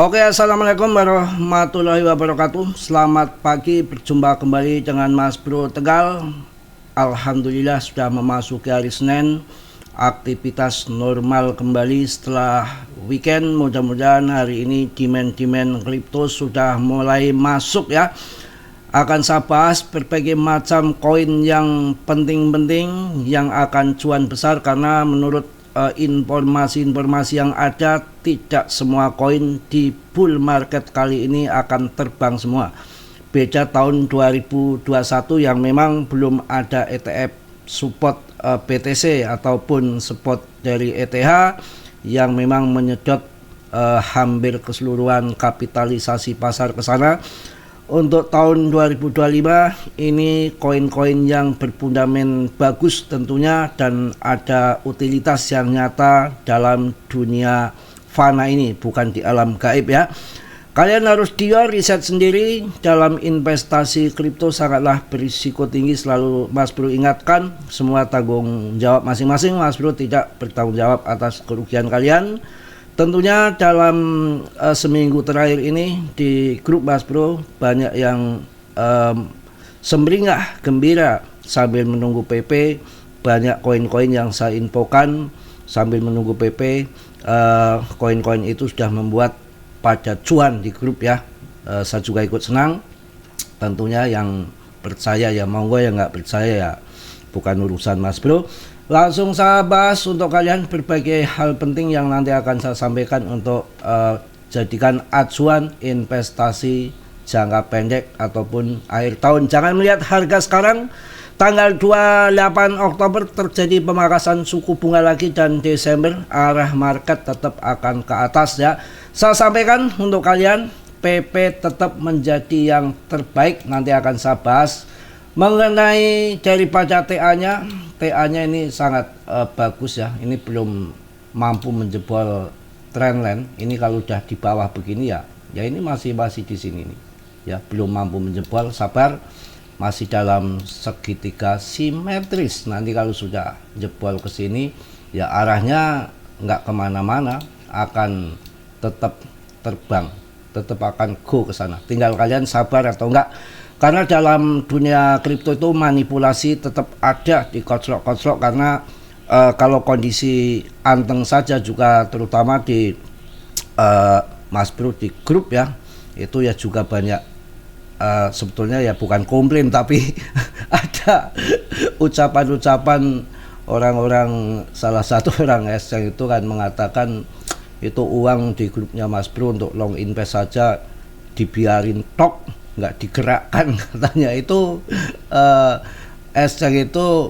Oke, assalamualaikum warahmatullahi wabarakatuh. Selamat pagi, berjumpa kembali dengan Mas Bro Tegal. Alhamdulillah sudah memasuki hari Senin. Aktivitas normal kembali setelah weekend. Mudah-mudahan hari ini demand kripto sudah mulai masuk ya. Akan saya bahas berbagai macam koin yang penting-penting yang akan cuan besar, karena menurut informasi-informasi yang ada, tidak semua koin di bull market kali ini akan terbang semua. Beda tahun 2021 yang memang belum ada ETF support BTC ataupun support dari ETH yang memang menyedot hampir keseluruhan kapitalisasi pasar ke sana. Untuk tahun 2025 ini koin-koin yang berfundament bagus tentunya, dan ada utilitas yang nyata dalam dunia fana ini, bukan di alam gaib ya. Kalian harus riset sendiri dalam investasi kripto, sangatlah berisiko tinggi. Selalu Mas Bro ingatkan, semua tanggung jawab masing-masing. Mas Bro tidak bertanggung jawab atas kerugian kalian. Tentunya dalam seminggu terakhir ini di grup Mas Bro banyak yang semringah gembira sambil menunggu PP. Banyak koin-koin yang saya infokan sambil menunggu PP. Koin-koin itu sudah membuat pada cuan di grup ya. Saya juga ikut senang. Tentunya yang percaya ya monggo, yang nggak percaya ya bukan urusan Mas Bro. Langsung saya bahas untuk kalian berbagai hal penting yang nanti akan saya sampaikan untuk jadikan acuan investasi jangka pendek ataupun akhir tahun. Jangan melihat harga sekarang. Tanggal 28 Oktober terjadi pemangkasan suku bunga lagi, dan Desember arah market tetap akan ke atas ya. Saya sampaikan untuk kalian, PP tetap menjadi yang terbaik. Nanti akan saya bahas mengenai daripada TA-nya. TA-nya ini sangat bagus ya. Ini belum mampu menjebol trendline. Ini kalau udah di bawah begini ya ini masih di sini nih. Ya, belum mampu menjebol, sabar. Masih dalam segitiga simetris. Nanti kalau sudah jebol ke sini ya arahnya nggak kemana-mana, akan tetap terbang, tetap akan go ke sana. Tinggal kalian sabar atau enggak. Karena dalam dunia kripto itu manipulasi tetap ada di koclok-koclok, karena kalau kondisi anteng saja juga, terutama di Mas Bro di grup ya, itu ya juga banyak sebetulnya ya bukan komplain, tapi ada ucapan-ucapan orang-orang, salah satu orang exchange itu kan mengatakan itu uang di grupnya Mas Bro untuk long invest saja dibiarin tok, nggak digerakkan katanya. Itu exchange itu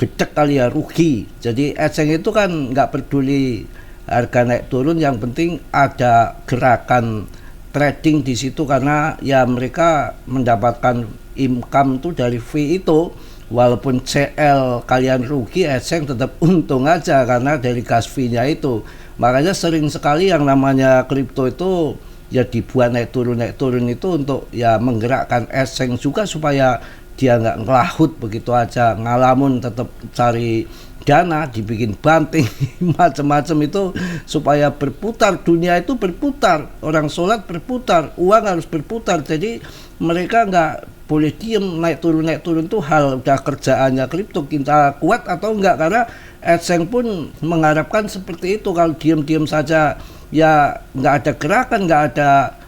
becek kali ya, rugi. Jadi exchange itu kan nggak peduli harga naik turun, yang penting ada gerakan trading di situ, karena ya mereka mendapatkan income tuh dari fee itu. Walaupun CL kalian rugi, exchange tetap untung aja karena dari gas fee-nya itu. Makanya sering sekali yang namanya kripto itu ya dibuat naik turun itu untuk ya menggerakkan exchange juga, supaya dia nggak ngelahut begitu aja, ngalamun tetap cari dana, dibikin banting macam-macam itu supaya berputar. Dunia itu berputar, orang sholat berputar, uang harus berputar. Jadi mereka nggak boleh diem, naik turun itu hal udah kerjaannya kripto. Kita kuat atau enggak, karena exchange pun mengharapkan seperti itu. Kalau diem saja ya nggak ada gerakan, nggak ada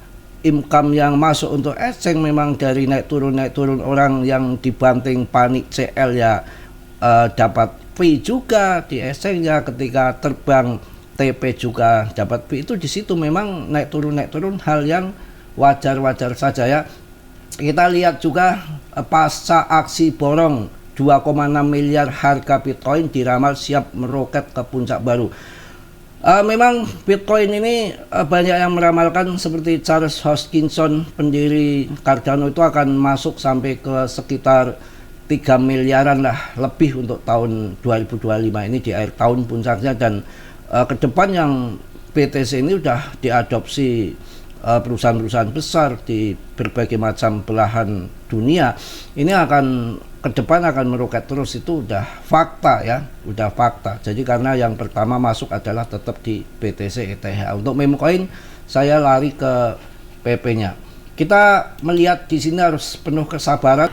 income yang masuk untuk exchange. Memang dari naik turun orang yang dibanting panik CL ya dapat fee juga di exchange ya. Ketika terbang TP juga dapat fee. Itu di situ memang naik turun hal yang wajar saja ya. Kita lihat juga pasca aksi borong 2,6 miliar harga Bitcoin diramal siap meroket ke puncak baru. Memang Bitcoin ini banyak yang meramalkan, seperti Charles Hoskinson, pendiri Cardano, itu akan masuk sampai ke sekitar 3 miliaran lah lebih untuk tahun 2025 ini di akhir tahun puncaknya. Dan ke depan yang BTC ini udah diadopsi perusahaan-perusahaan besar di berbagai macam belahan dunia. Ini akan ke depan akan meroket terus, itu udah fakta ya, Jadi karena yang pertama masuk adalah tetap di BTC ETH. Untuk meme coin saya lari ke PP-nya. Kita melihat di sini harus penuh kesabaran.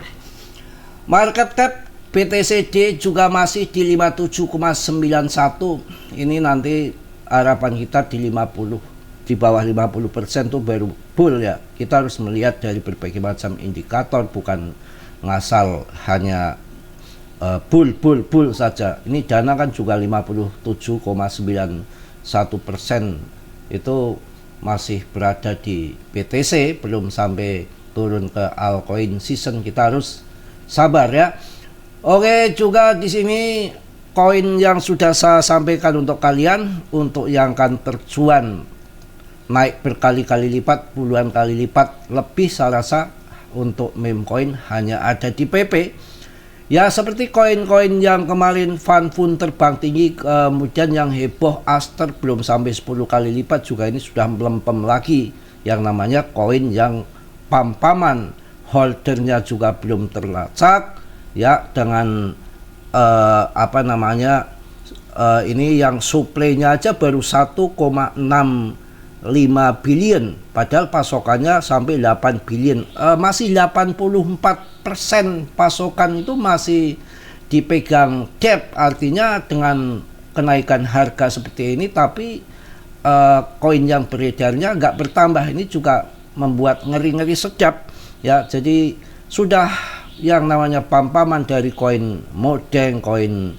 Market cap BTCD juga masih di 57,91. Ini nanti harapan kita di 50, di bawah 50% tuh baru bull ya. Kita harus melihat dari berbagai macam indikator, bukan ngasal hanya bull saja. Ini dana kan juga 57,91% itu masih berada di BTC, belum sampai turun ke altcoin season. Kita harus sabar ya. Oke, juga di sini koin yang sudah saya sampaikan untuk kalian, untuk yang akan tercuan naik berkali-kali lipat, puluhan kali lipat lebih, saya rasa untuk meme coin hanya ada di PP. Ya, seperti koin-koin yang kemarin fun terbang tinggi, kemudian yang heboh Aster belum sampai 10 kali lipat juga ini sudah melempem lagi, yang namanya koin yang pam-paman, holdernya juga belum terlacak ya, dengan ini yang supply-nya aja baru 1,65 billion, padahal pasokannya sampai 8 billion. Masih 84% pasokan itu masih dipegang debt. Artinya dengan kenaikan harga seperti ini, tapi koin yang beredarnya nggak bertambah. Ini juga membuat ngeri-ngeri sedap ya. Jadi sudah yang namanya pam-paman dari koin Modeng, koin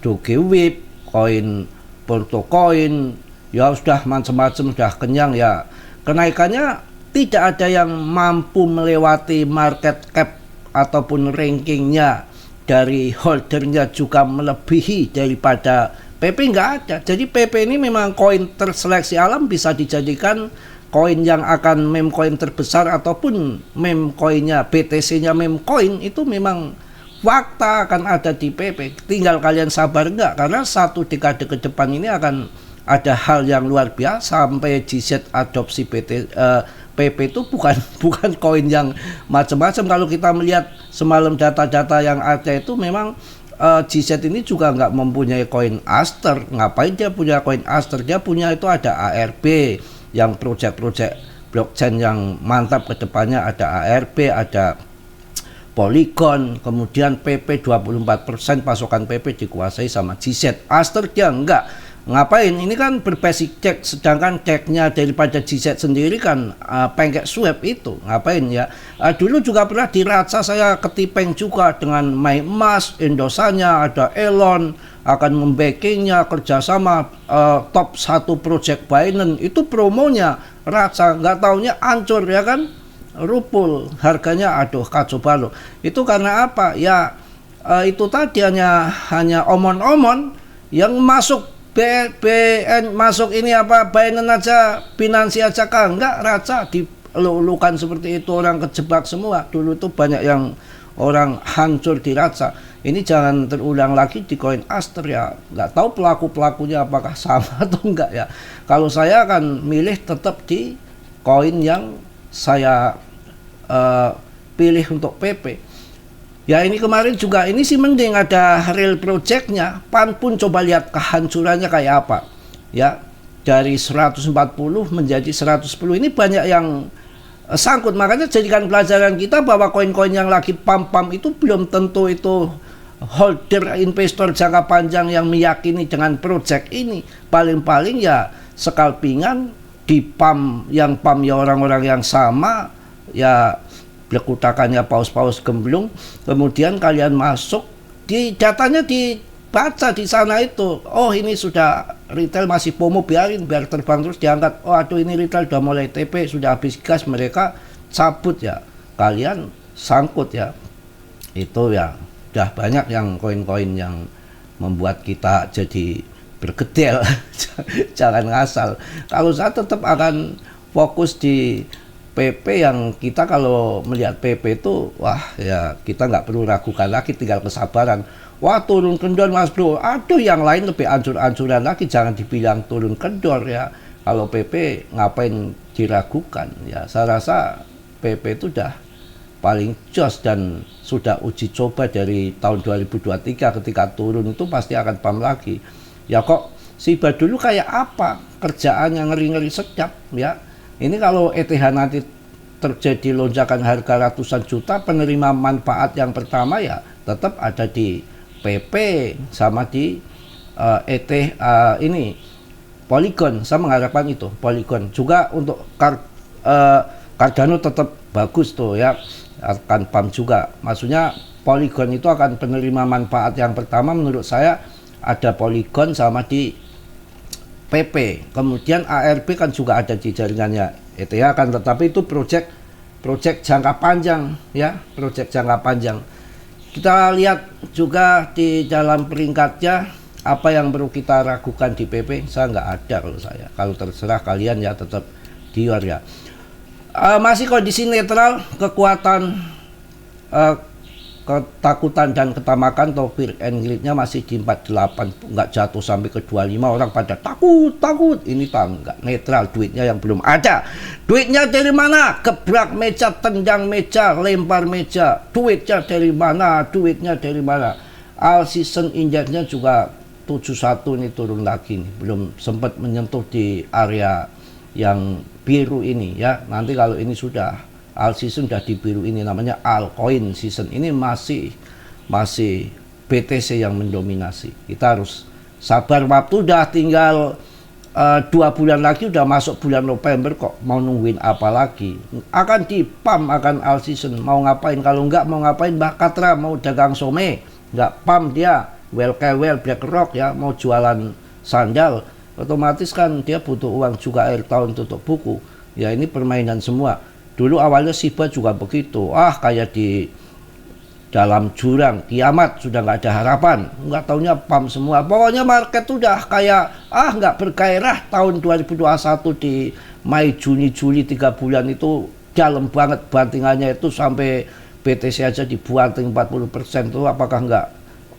Dogewip, koin Portocoin, ya sudah macam-macam, sudah kenyang ya. Kenaikannya tidak ada yang mampu melewati market cap ataupun rankingnya dari holdernya, juga melebihi daripada PP, nggak ada. Jadi PP ini memang koin terseleksi alam, bisa dijadikan koin yang akan meme coin terbesar, ataupun meme coinnya BTC-nya meme coin itu memang fakta akan ada di PP. Tinggal kalian sabar enggak, karena satu dekade ke depan ini akan ada hal yang luar biasa. Sampai GZ adopsi PP itu bukan koin yang macam-macam. Kalau kita melihat semalam data-data yang ada itu, memang GZ ini juga nggak mempunyai koin Aster. Ngapain dia punya koin Aster? Dia punya itu ada ARB, yang project blockchain yang mantap ke depannya, ada ARB, ada Polygon, kemudian PP 24%, pasokan PP dikuasai sama GZ. Aster dia enggak. Ngapain? Ini kan berbasic check, sedangkan checknya daripada GZ sendiri kan pancake swap itu. Ngapain ya? Dulu juga pernah diraca, saya ketipeng juga dengan MyMask, Indosanya, ada Elon akan membackingnya, kerjasama top 1 project Binance, itu promonya raca, nggak taunya hancur ya kan, rupul harganya, aduh kacau balau. Itu karena apa ya? Itu tadi hanya omon-omon yang masuk BN, masuk ini apa Binance aja, Binance aja kan enggak, raca dilulukan seperti itu, orang kejebak semua. Dulu tuh banyak yang orang hancur di raca. Ini jangan terulang lagi di koin Aster ya. Nggak tahu pelaku-pelakunya apakah sama atau enggak ya. Kalau saya akan milih tetap di koin yang saya pilih untuk PP. Ya ini kemarin juga, ini sih mending ada real projectnya. Pan pun coba lihat kehancurannya kayak apa ya, dari 140 menjadi 110. Ini banyak yang sangkut, makanya jadikan pelajaran kita bahwa koin-koin yang lagi pam-pam itu belum tentu itu holder investor jangka panjang yang meyakini dengan project ini. Paling-paling ya scalpingan di pam, yang pam ya orang-orang yang sama ya, lekutakannya paus-paus gemblung, kemudian kalian masuk di datanya, dibaca di sana itu, oh ini sudah retail masih FOMO, biar terbang terus diangkat. Oh aduh ini retail udah mulai TP, sudah habis gas, mereka cabut ya, kalian sangkut ya. Itu ya udah banyak yang koin-koin yang membuat kita jadi bergedel. Jangan ngasal. Kalau saya tetap akan fokus di PP, yang kita kalau melihat PP itu, wah ya kita nggak perlu ragukan lagi, tinggal kesabaran. Wah turun kendor mas bro, aduh yang lain lebih ancur-ancuran lagi, jangan dibilang turun kendor ya. Kalau PP ngapain diragukan ya. Saya rasa PP itu udah paling jos dan sudah uji coba dari tahun 2023, ketika turun itu pasti akan pam lagi. Ya kok Siba dulu kayak apa kerjaannya, ngeri-ngeri sedap ya. Ini kalau ETH nanti terjadi lonjakan harga ratusan juta, penerima manfaat yang pertama ya tetap ada di PP sama di ETH ini Polygon. Saya mengharapkan itu Polygon juga untuk Cardano tetap bagus tuh ya, akan pump juga. Maksudnya Polygon itu akan penerima manfaat yang pertama menurut saya ada Polygon sama di PP. Kemudian ARP kan juga ada di jaringannya ETH kan, tetapi itu project jangka panjang ya, project jangka panjang. Kita lihat juga di dalam peringkatnya apa yang perlu kita ragukan di PP. Saya nggak ada kalau saya. Kalau terserah kalian ya, tetap di luar ya. Masih kondisi netral, kekuatan ketakutan dan ketamakan atau fear and greed-nya masih di 48, nggak jatuh sampai ke 25. Orang pada takut, ini enggak, netral. Duitnya yang belum ada. Duitnya dari mana? Gebrak meja, tendang meja, lempar meja. Duitnya dari mana? All season indexnya juga 71 ini turun lagi nih, belum sempat menyentuh di area yang biru ini ya. Nanti kalau ini sudah all season sudah di biru ini, namanya altcoin season, ini masih BTC yang mendominasi. Kita harus sabar, waktu udah tinggal 2 bulan lagi, udah masuk bulan November kok, mau nungguin apa lagi? Akan di pump, akan all season. Mau ngapain? Kalau enggak mau ngapain? Mbak Katra mau dagang some, enggak pump dia, BlackRock ya, mau jualan sandal, otomatis kan dia butuh uang juga akhir tahun tutup buku. Ya ini permainan semua. Dulu awalnya Shiba juga begitu, kayak di dalam jurang kiamat, sudah nggak ada harapan, nggak taunya pump semua. Pokoknya market udah kayak nggak bergairah. Tahun 2021 di Mei, Juni, Juli 3 bulan itu dalam banget bantingannya, itu sampai BTC aja dibanting 40% tuh. Apakah nggak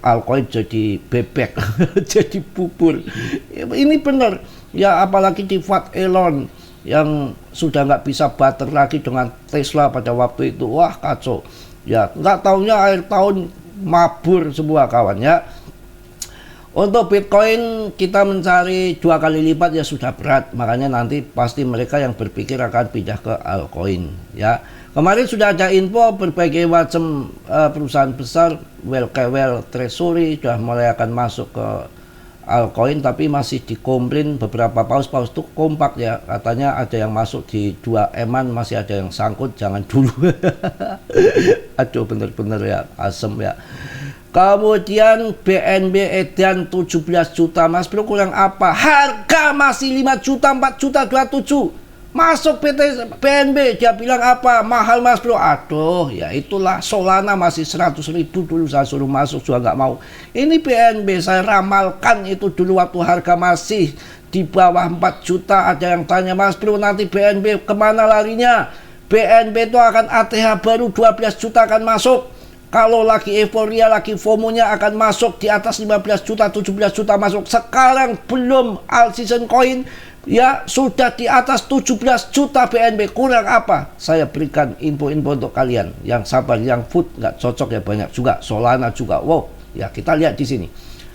altcoin jadi bebek jadi bubur? Ini bener ya, apalagi di Fat Elon yang sudah nggak bisa barter lagi dengan Tesla pada waktu itu. Wah kacau ya, nggak taunya akhir tahun mabur semua kawan ya. Untuk Bitcoin kita mencari 2 kali lipat ya sudah berat, makanya nanti pasti mereka yang berpikir akan pindah ke altcoin ya. Kemarin sudah ada info berbagai macam perusahaan besar, Treasury sudah mulai akan masuk ke altcoin, tapi masih dikomplain beberapa paus tuh kompak ya, katanya ada yang masuk di 2M-an, masih ada yang sangkut, jangan dulu. Aduh bener-bener ya, asem ya. Kemudian BNB edan 17 juta, Mas Bro kurang apa? Harga masih 5 juta, 4 juta 27. Masuk BNB, dia bilang apa? Mahal Mas Bro. Aduh, ya itulah. Solana masih 100.000 dulu, saya suruh masuk juga nggak mau. Ini BNB saya ramalkan itu dulu waktu harga masih di bawah 4 juta. Ada yang tanya, Mas Bro nanti BNB kemana larinya? BNB itu akan ATH baru 12 juta akan masuk. Kalau lagi euforia, lagi FOMO-nya akan masuk di atas 15 juta, 17 juta masuk. Sekarang belum all season coin. Ya sudah di atas 17 juta BNB, kurang apa? Saya berikan info-info untuk kalian yang sabar, yang food nggak cocok ya banyak juga, Solana juga. Wow, ya kita lihat di sini.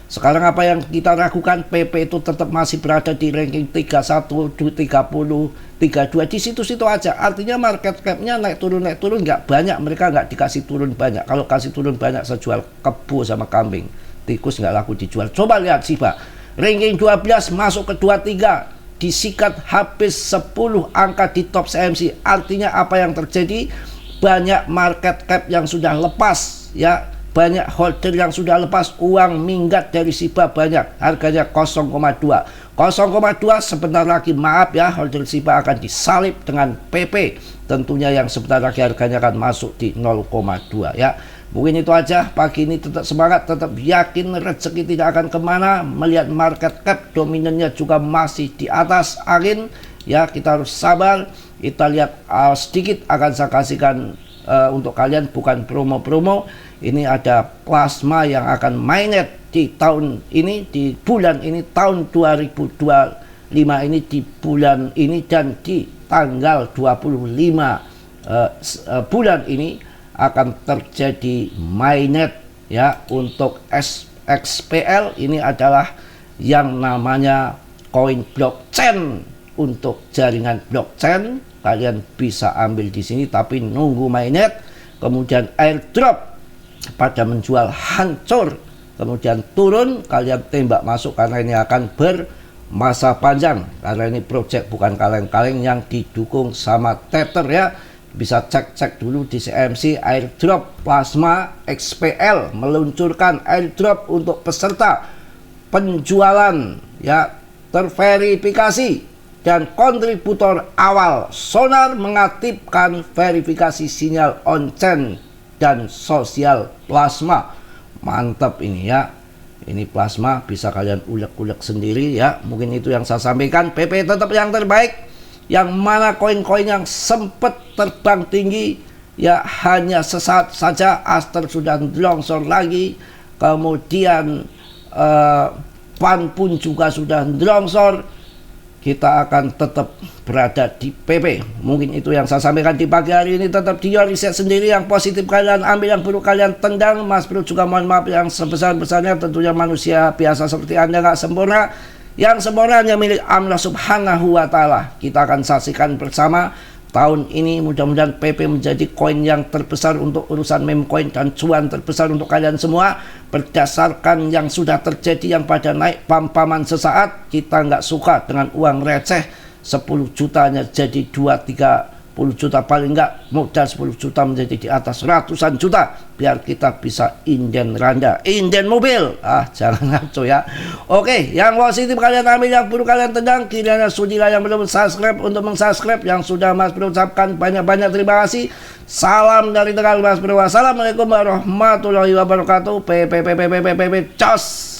Sekarang apa yang kita lakukan? PP itu tetap masih berada di ranking 31, 30, 32 di situ-situ aja. Artinya market cap-nya naik turun nggak banyak, mereka nggak dikasih turun banyak. Kalau kasih turun banyak, saya jual kebo sama kambing. Tikus nggak laku dijual. Coba lihat Shiba, ranking 12 masuk ke 23. Disikat habis 10 angka di top CMC. Artinya apa yang terjadi? Banyak market cap yang sudah lepas ya, banyak holder yang sudah lepas, uang minggat dari Shiba banyak. Harganya 0,2 sebentar lagi, maaf ya, holder Shiba akan disalib dengan PP. Tentunya yang sebentar lagi harganya akan masuk di 0,2 ya. Mungkin itu aja pagi ini. Tetap semangat, tetap yakin rezeki tidak akan kemana. Melihat market cap dominannya juga masih di atas angin ya, kita harus sabar. Kita lihat sedikit akan saya kasihkan untuk kalian, bukan promo-promo. Ini ada plasma yang akan mainnet di tahun ini, di bulan ini, tahun 2025 ini, di bulan ini dan di tanggal 25 bulan ini akan terjadi mainnet ya. Untuk XPL ini adalah yang namanya koin blockchain untuk jaringan blockchain. Kalian bisa ambil di sini tapi nunggu mainnet, kemudian airdrop pada menjual hancur, kemudian turun kalian tembak masuk karena ini akan bermasa panjang, karena ini project bukan kaleng-kaleng yang didukung sama Tether ya. Bisa cek dulu di CMC. Airdrop Plasma XPL meluncurkan airdrop untuk peserta penjualan ya terverifikasi dan kontributor awal. Sonar mengaktifkan verifikasi sinyal on-chain dan sosial Plasma. Mantap ini ya. Ini Plasma bisa kalian ulek-ulek sendiri ya. Mungkin itu yang saya sampaikan. PP tetap yang terbaik. Yang mana koin-koin yang sempat terbang tinggi ya hanya sesaat saja. Aster sudah longsor lagi. Kemudian PAN pun juga sudah longsor. Kita akan tetap berada di PP. Mungkin itu yang saya sampaikan di pagi hari ini. Tetap di riset sendiri. Yang positif kalian ambil, yang buruk kalian tendang. Mas Bro juga mohon maaf yang sebesar-besarnya. Tentunya manusia biasa seperti Anda nggak sempurna. Yang sempurna hanya milik Allah Subhanahu wa Ta'ala. Kita akan saksikan bersama tahun ini. Mudah-mudahan PP menjadi koin yang terbesar untuk urusan meme coin dan cuan terbesar untuk kalian semua. Berdasarkan yang sudah terjadi yang pada naik pam-paman sesaat, kita nggak suka dengan uang receh. 10 jutanya jadi 2-30 juta, paling nggak modal 10 juta menjadi di atas ratusan juta, biar kita bisa inden randa, inden mobil. Jangan ngaco ya. Oke, yang positif kalian ambil, yang buruk kalian tendang. Kiranya sudilah yang belum subscribe untuk mengsubscribe. Yang sudah Mas Bro ucapkan banyak-banyak terima kasih. Salam dari Tegal Mas Bro. Wassalamualaikum warahmatullahi wabarakatuh. Cos.